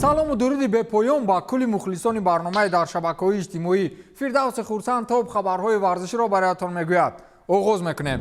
салому дуруди бепоён ба кулли мухлисони барномаи дар шабакаҳои иҷтимоӣ. Фирдавси Хурсанд тоб хабарҳои варзиширо бароятон мегӯяд. оғоз мекунем.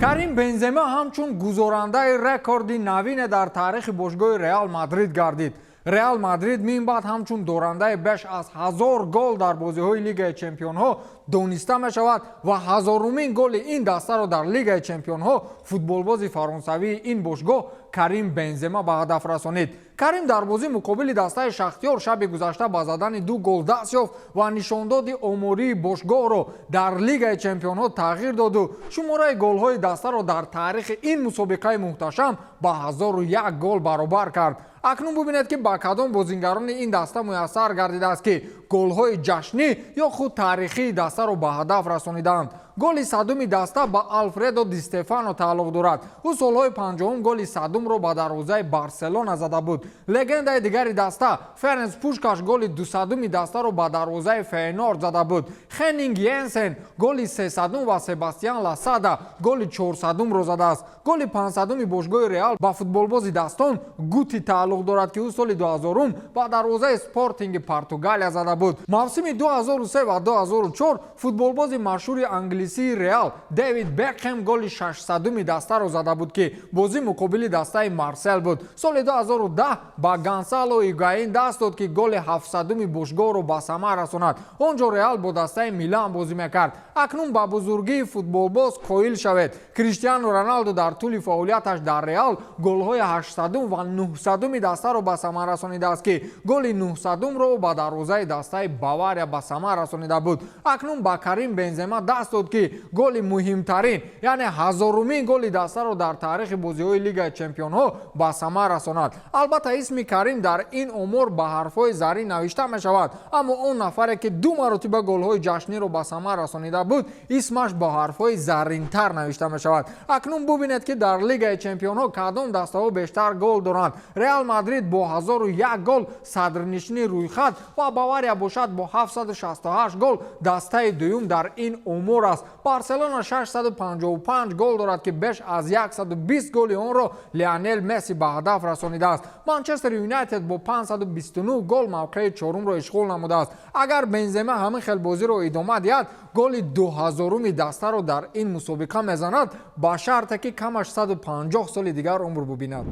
Карим Бензема ҳамчун гузорандаи рекорди навине дар таърихи бошгоҳи Реал Мадрид гардид. Реал Мадрид мин баъд ҳамчун дорандаи беш аз 1000 гол дар бозиҳои Лигаи Чемпионҳо дониста мешавад ва 1000-умин голи ин дастаро дар Лигаи Чемпионҳо футболбози фаронсавии ин бошгоҳ Карим Бензема ба ҳадаф расонид. Карим дар бозии муқобили дастаи Шахтёр шаби гузашта ба задани 2 гол даст ёфт ва нишондоди омории бошгоҳро дар Лигаи Чемпионҳо тағйир доду шумораи голҳои дастаро дар таърихи ин мусобиқаи муҳташам ба 1001 гол баробар кард. акнун бубинед ки ба кадом бозингарони ин даста муяссар гардидааст ки голҳои ҷашнӣ ё худ таърихии дастаро ба ҳадаф расонидаанд. голи садуми даста ба Алфредо Ди Стефано тааллуқ дорад. ӯ солҳои 50-ум голи садумро ба дарвозаи Барселона зада буд. легендаи дигари даста Ференц Пушкаш голи 200-уми дастаро ба дарвозаи Фейнорд зада буд. Хеннинг Йенсен голи 300-ум ва Себастьян Ласада голи 400-умро задааст. голи 500-уми бошгоҳи Реал ба футболбози дастон Гути тааллуқ дорад ки ӯ соли 2000-ум ба дарвозаи Спортинги Португалия зада буд. мавсими 2003 ва 2004 футболбози машҳури англисии Реал Дэвид Бекхэм голи 600-уми дастаро зада буд ки бозӣ муқобили дастаи Марсел буд. соли 2010 ба Гонсало Игуаин даст дод ки голи 700-уми бошгоҳро ба сама расонад. он ҷо Реал бо дастаи Милан бозӣ мекард. акнун ба бузургии футболбоз қоил шавед. Криштиану Роналду дар тӯли фаъолияташ дар Реал голҳои 800-ум ва 900-уми дастаро ба сама расонидааст ки голи 900-умро ба дарвозаи дастаи Бавария ба сама расонида буд. акнун ба Карим Бензема даст дод ки голи муҳимтарин яъне 1000-умин голи дастаро дар таърихи бозиҳои Лигаи Чемпионҳо ба сама расонад. албатта исми Карим дар ин омор ба ҳарфҳои заррин навишта мешавад, аммо он нафаре ки 2 маротиба голҳои ҷашниро ба сама расонида буд исмаш ба ҳарфҳои зарринтар навишта мешавад. акнун бубинед ки дар Лигаи Чемпионҳо кадом дастаҳо бештар гол доранд. Реал Мадрид бо 1001 гол садрнишини рӯйхат ва Бавария бошад бо 768 гол дастаи дуюм дар ин омор аст. Барселона 655 гол дорад ки беш аз 120 голи онро Лионел Месси ба ҳадаф расонидааст. Манчестер Юнайтед бо 529 гол мавқеи чорумро ишғол намудааст. агар Бензема ҳамин хел бозиро идома диҳад голи 2000-уми дастаро дар ин мусобиқа мезанад ба шарте ки камаш 150 соли дигар умр бубинад.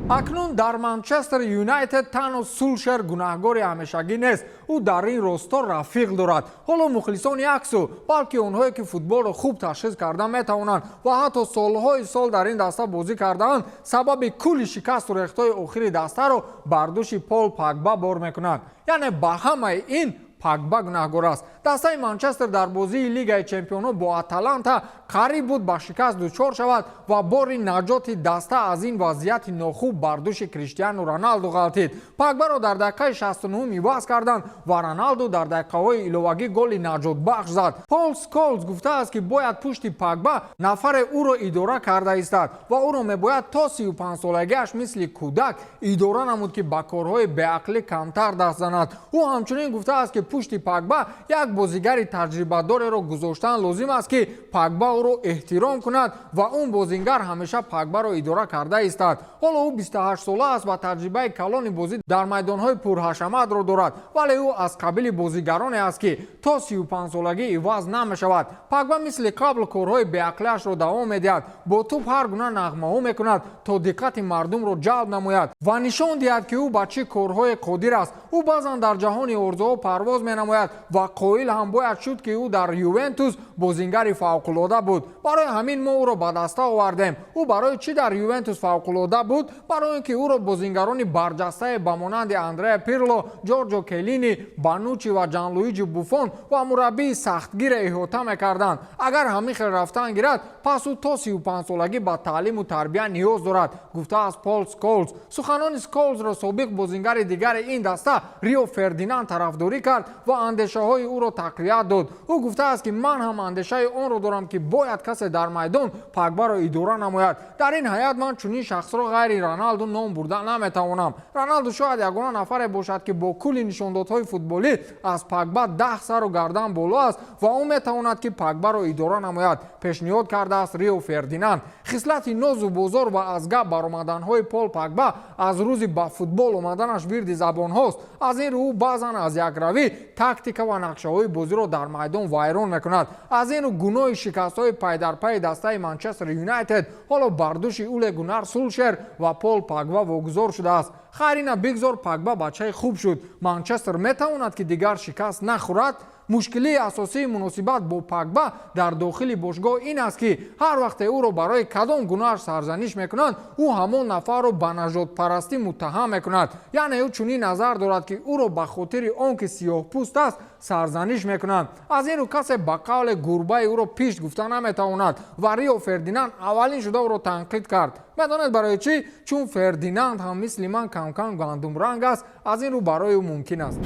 акнун дар Манчестер Юнайтед танҳо Сулшер гунаҳгори ҳамешагӣ нест. ӯ дар ин росто рафиқ дорад. ҳоло мухлисони аксу балки онҳое ки футболро хуб ташхис карда метавонанд ва ҳатто солҳои сол дар ин даста бозӣ кардаанд сабаби кулли шикасту рехтҳои охири дастаро бар дӯши Пол Погба бор мекунанд. яъне ба ҳамаи ин Погба гунаҳгор аст. дастаи Манчестер дар бозии Лигаи Чемпионҳо бо Аталанта қариб буд ба шикаст дучор шавад ва бори наҷоти даста аз ин вазъияти нохуб бар дӯши Криштиану Роналду ғалтид. Погбаро дар дақиқаи 69 иваз карданд ва Роналду дар дақиқаҳои иловагӣ голи наҷотбахш зад. Пол Сколз гуфтааст ки бояд пушти Погба нафаре ӯро идора карда истад ва ӯро мебояд то 35 солагиаш мисли кӯдак идора намуд ки ба корҳои беақлӣ камтар даст занад. ӯ ҳамчунин гуфтааст ки пушти Погба як бозигари таҷрибадореро гузоштан лозим аст ки Погба ӯро эҳтиром кунад ва он бозингар ҳамеша Погбаро идора карда истад. ҳоло ӯ 28 сола аст ва таҷрибаи калони бозӣ дар майдонҳои пурҳашаматро дорад, вале ӯ аз қабили бозигароне аст ки то 35 солагӣ иваз намешавад. Погба мисли қабл корҳои беақлиашро давом медиҳад. бо туп ҳар гуна нағмаҳо мекунад то диққати мардумро ҷалб намояд ва нишон диҳад ки ӯ ба чӣ корҳое қодир аст. ӯ баъзан дар ҷаҳони орзуҳо парвоз менамояд ва қоил ҳам бояд шуд ки ӯ дар Ювентус бозингари фавқулода буд. барои ҳамин мо ӯро ба даста овардем. ӯ барои чӣ дар Ювентус фавқулода буд? барои ин ки ӯро бозингарони барҷастае ба монанди Андреа Пирло, Ҷорҷо Келини, Банучи ва Ҷанлуиҷи Буфон ва мураббии сахтгире иҳота мекарданд. агар ҳамин хел рафтан гирад пас ӯ то 35 солагӣ ба таълиму тарбия ниёз дорад, гуфтааст Пол Сколз. суханони Сколзро собиқ бозингари дигари ин даста Рио Фердинанд тарафдорӣ кард و اندیشه‌های او را تقویت داد. او گفته است که من هم اندیشه آن را دارم که باید کسی در میدان پاگبا را اداره نماید. در این حیات من چنین شخص را غیر رونالدو نام بردن نمیتوانم. رونالدو شاید یگانه نفر باشد که با کل نشاندادهای فوتبالی از پاگبا 10 سر و گردن بالا است و او میتواند که پاگبا را اداره نماید. پیشنهاد کرده است ریو فردیناند. خصلت ناز و بازار و از گپ برآمدن‌های پول پاگبا از روزی با فوتبال آمدنش ورد زبان هاست. از این رو بعضا از یک روی تاکتیک و نقشه‌های بازی را در میدان ویران میکند. از این رو گناه شکست‌های پی در پی دسته منچستر یونایتد حالا بر دوش اول گونار سولشر و پول پاگبا واگذار شده است. خیرینه بگذار پاگبا بچه خوب شد. منچستر میتواند که دیگر شکست نخورد. مشکلی اساسی مناسبت با پاگبا در داخل باشگاه این است که هر وقت او را برای کدام گناه سرزنش میکنند او همان نفر را به نژاد پرستی متهم میکند. یعنی او چنین نظر دارد که او را به خاطر آنکه سیاه پوست است سرزنش میکنند. از این رو کسی به قول گربه او را پیش گفتن نمیتواند و ریو فردیناند اولین شده او را تنقید کرد. میدانید برای چی؟ چون فردیناند هم مثل من کم کم گندم رنگ است. از این رو برای او ممکن است.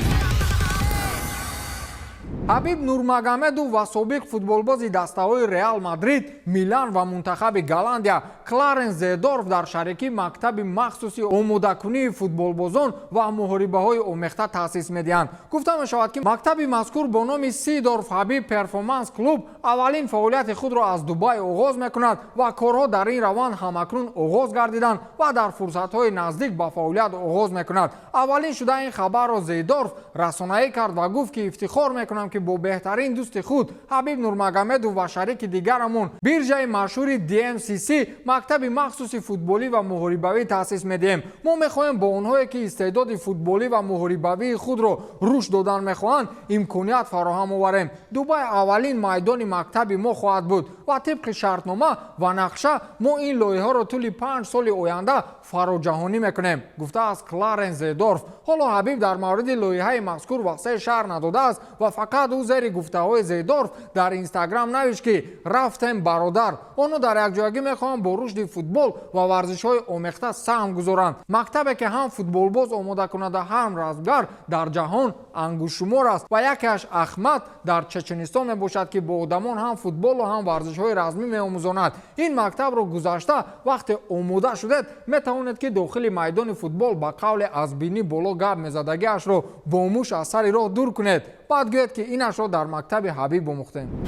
حبیب نورمагомедов و سابق فوتبالبازی دسته‌های ریال مادرید، میلان و منتخب گالندیا کلارنس زیدورف در شریکی مکتب مخصوصی آماده‌کنی فوتبالبازان و محاربه‌های آمیخته تأسیس می‌دهند. گفته می‌شود که مکتب مذکور با نام سیدورف حبیب پرفورمنس کلوب اولین فعالیت خود را از دبی آغاز می‌کند و کارها در این روند همکنون آغاز گردیدند و در فرصت‌های نزدیک به فعالیت آغاز می‌کند. اولین شده این خبر را زیدورف رسانه‌ای کرد و گفت که افتخار می‌کنم که با بهترین دوست خود حبیب نورمагомедов و شریک دیگرمون بیرژه مشهور DMCC مکتب مخصوصی فوتبالی و محاربوی تأسیس می‌دهیم. ما می‌خواهیم با اونهایی که استعداد فوتبالی و محاربوی خود را رشد دادن می‌خواهند امکانیت فراهم آوریم. دبی اولین میدان مکتب ما خواهد بود و طبق شرطنامه و نقشه ما این لایحه را طول 5 سال آینده فراجهانی می‌کنیم. گفته است کلارنس زیدورف. حالا حبیب در مورد لایحه مذکور واسه شهر نداده است و فقط او زیر گفته‌های زیدورف در اینستاگرام نوشت که رفتم برادر آنها در یک جایگی میخوان با رشد فوتبال و ورزش‌های آمیخته سهم گذارند. مکتبی که هم فوتبالباز آماده کننده هم رزمگر در جهان انگشت شمار است و یکیش احمد در چچنستان میباشد که با آدمان هم فوتبال و هم ورزش‌های رزمی میآموزاند. این مکتب را گذشته وقت آماده شدید میتوانید که داخل میدان فوتبال با قول از بینی بالا گپ میزدگیش را با موش از سر راه دور کنید. بعد گوید که اینش را در مکتب حبیب آموختیم.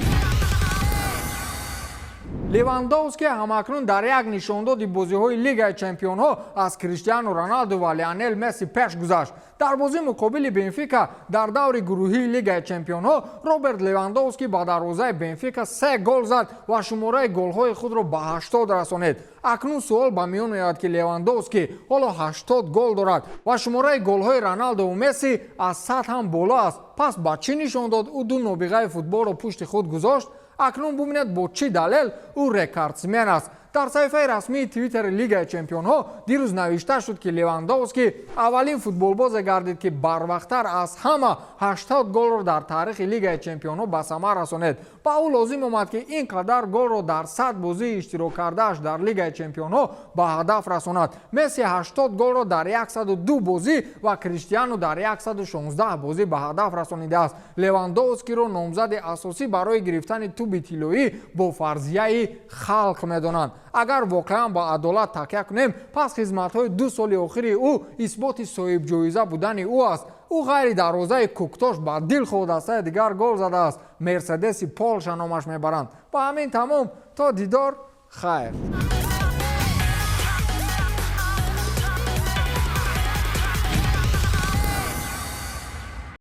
لیواندوفسکی همکنون در یک نشانداد بازی‌های لیگ چمپیون‌ها از کریستیانو رونالدو و لیونل مسی پیش گذشت. در بازی مقابل بنفیکا در دور گروهی لیگ چمپیون‌ها روبرت لیواندوفسکی با دروازه بنفیکا 3 گل زد و شماره گل‌های خود را به 80 رسانید. اکنون سوال به میان میاد که لیواندوفسکی حالا 80 گل دارد و شماره گل‌های رونالدو و مسی از 100 هم بالا است. پس با چه نشان داد او دو نابغه فوتبال را پشت خود گذاشت؟ اکنون ببینید با چه دلیل او رکوردسمن است. در صفحه رسمی توییتر لیگ چمپیون‌ها دیروز نوشته شد که لیواندوفسکی اولین فوتبالباز گردید که بروقتر از همه 80 گل را در تاریخ لیگ چمپیون‌ها به ثمر رسانید. با او لازم آمد که اینقدر گل را در 100 بازی اشتراک کرده‌اش در لیگ چمپیون‌ها به هدف رساند. مسی 80 گل را در 102 بازی و کریستیانو در 116 بازی به هدف رسانیده است. لیواندوفسکی را نامزد اساسی برای گرفتن توپ طلایی با فرضیه خلق می‌دانند. اگر واقعا با عدالت تکیه کنیم پس خدمت‌های 2 سال اخیر او اثبات صاحب جایزه بودن او است. او غیر دروازه کوکتاش با دل خود دسته دیگر گل زده است. مرسدس پولش نامش میبرند. با همین تمام تا دیدار خیر.